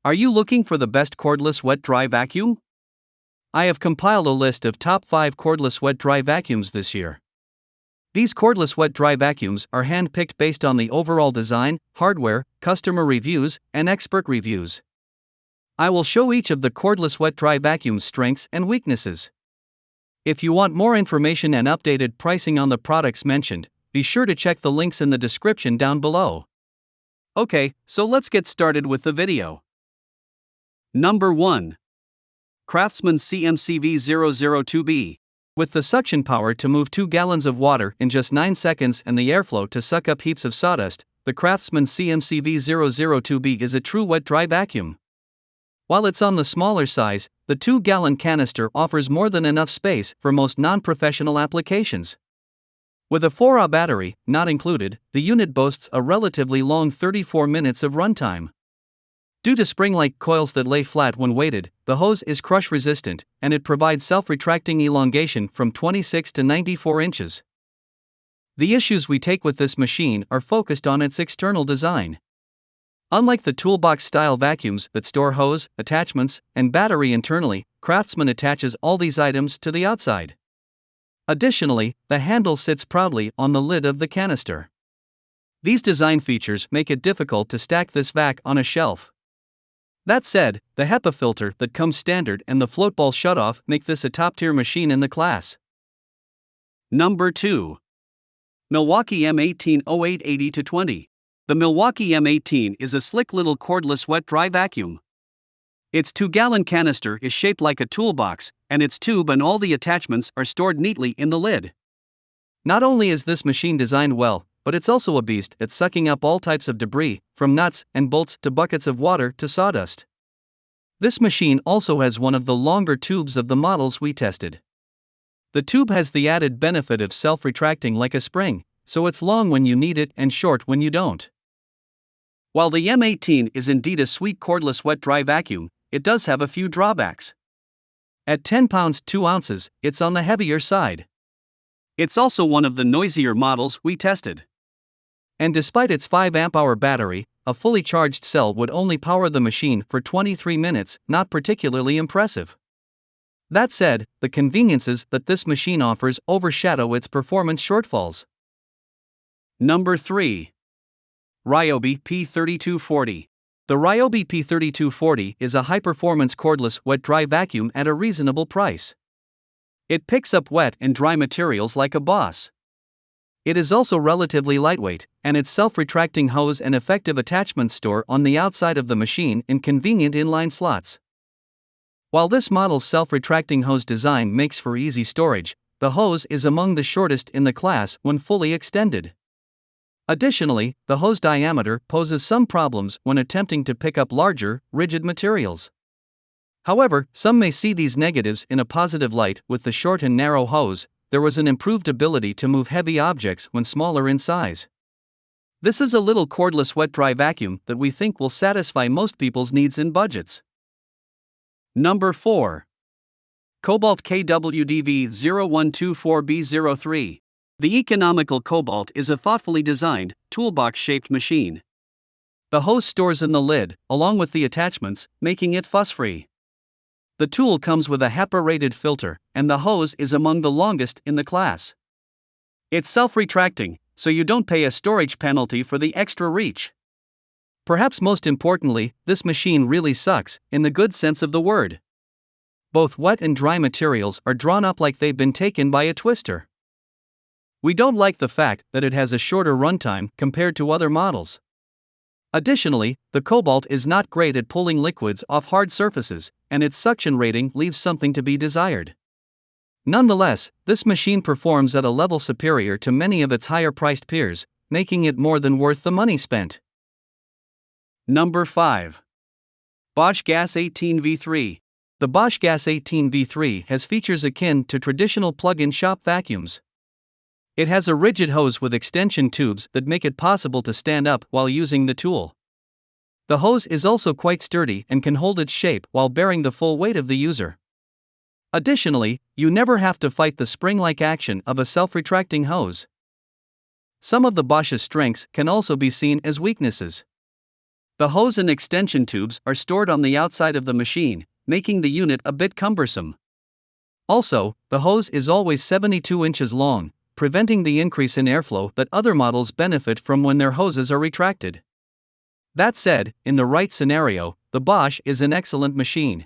Are you looking for the best cordless wet-dry vacuum? I have compiled a list of top 5 cordless wet-dry vacuums this year. These cordless wet-dry vacuums are hand-picked based on the overall design, hardware, customer reviews, and expert reviews. I will show each of the cordless wet-dry vacuum's strengths and weaknesses. If you want more information and updated pricing on the products mentioned, be sure to check the links in the description down below. Okay, so let's get started with the video. Number 1. Craftsman CMCV002B. With the suction power to move 2 gallons of water in just 9 seconds and the airflow to suck up heaps of sawdust, the Craftsman CMCV002B is a true wet-dry vacuum. While it's on the smaller size, the 2-gallon canister offers more than enough space for most non-professional applications. With a 4Ah battery, not included, the unit boasts a relatively long 34 minutes of runtime. Due to spring-like coils that lay flat when weighted, the hose is crush-resistant, and it provides self-retracting elongation from 26 to 94 inches. The issues we take with this machine are focused on its external design. Unlike the toolbox-style vacuums that store hose, attachments, and battery internally, Craftsman attaches all these items to the outside. Additionally, the handle sits proudly on the lid of the canister. These design features make it difficult to stack this vac on a shelf. That said, the HEPA filter that comes standard and the floatball shutoff make this a top-tier machine in the class. Number 2. Milwaukee M18 0880-20. The Milwaukee M18 is a slick little cordless wet-dry vacuum. Its 2-gallon canister is shaped like a toolbox, and its tube and all the attachments are stored neatly in the lid. Not only is this machine designed well, but it's also a beast at sucking up all types of debris, from nuts and bolts to buckets of water to sawdust. This machine also has one of the longer tubes of the models we tested. The tube has the added benefit of self-retracting like a spring, so it's long when you need it and short when you don't. While the M18 is indeed a sweet cordless wet-dry vacuum, it does have a few drawbacks. At 10 pounds 2 ounces, it's on the heavier side. It's also one of the noisier models we tested. And despite its 5 amp-hour battery, a fully charged cell would only power the machine for 23 minutes, not particularly impressive. That said, the conveniences that this machine offers overshadow its performance shortfalls. Number 3. Ryobi P3240. The Ryobi P3240 is a high-performance cordless wet-dry vacuum at a reasonable price. It picks up wet and dry materials like a boss. It is also relatively lightweight, and its self-retracting hose and effective attachments store on the outside of the machine in convenient inline slots. While this model's self-retracting hose design makes for easy storage, the hose is among the shortest in the class when fully extended. Additionally, the hose diameter poses some problems when attempting to pick up larger, rigid materials. However, some may see these negatives in a positive light. With the short and narrow hose, there was an improved ability to move heavy objects when smaller in size. This is a little cordless wet-dry vacuum that we think will satisfy most people's needs and budgets. Number 4. Cobalt KWDV0124B03. The economical Cobalt is a thoughtfully designed, toolbox-shaped machine. The hose stores in the lid, along with the attachments, making it fuss-free. The tool comes with a HEPA-rated filter, and the hose is among the longest in the class. It's self-retracting, so you don't pay a storage penalty for the extra reach. Perhaps most importantly, this machine really sucks, in the good sense of the word. Both wet and dry materials are drawn up like they've been taken by a twister. We don't like the fact that it has a shorter runtime compared to other models. Additionally, the Cobalt is not great at pulling liquids off hard surfaces, and its suction rating leaves something to be desired. Nonetheless, this machine performs at a level superior to many of its higher-priced peers, making it more than worth the money spent. Number 5. Bosch Gas 18V3. The Bosch Gas 18V3 has features akin to traditional plug-in shop vacuums. It has a rigid hose with extension tubes that make it possible to stand up while using the tool. The hose is also quite sturdy and can hold its shape while bearing the full weight of the user. Additionally, you never have to fight the spring-like action of a self-retracting hose. Some of the Bosch's strengths can also be seen as weaknesses. The hose and extension tubes are stored on the outside of the machine, making the unit a bit cumbersome. Also, the hose is always 72 inches long, preventing the increase in airflow that other models benefit from when their hoses are retracted. That said, in the right scenario, the Bosch is an excellent machine.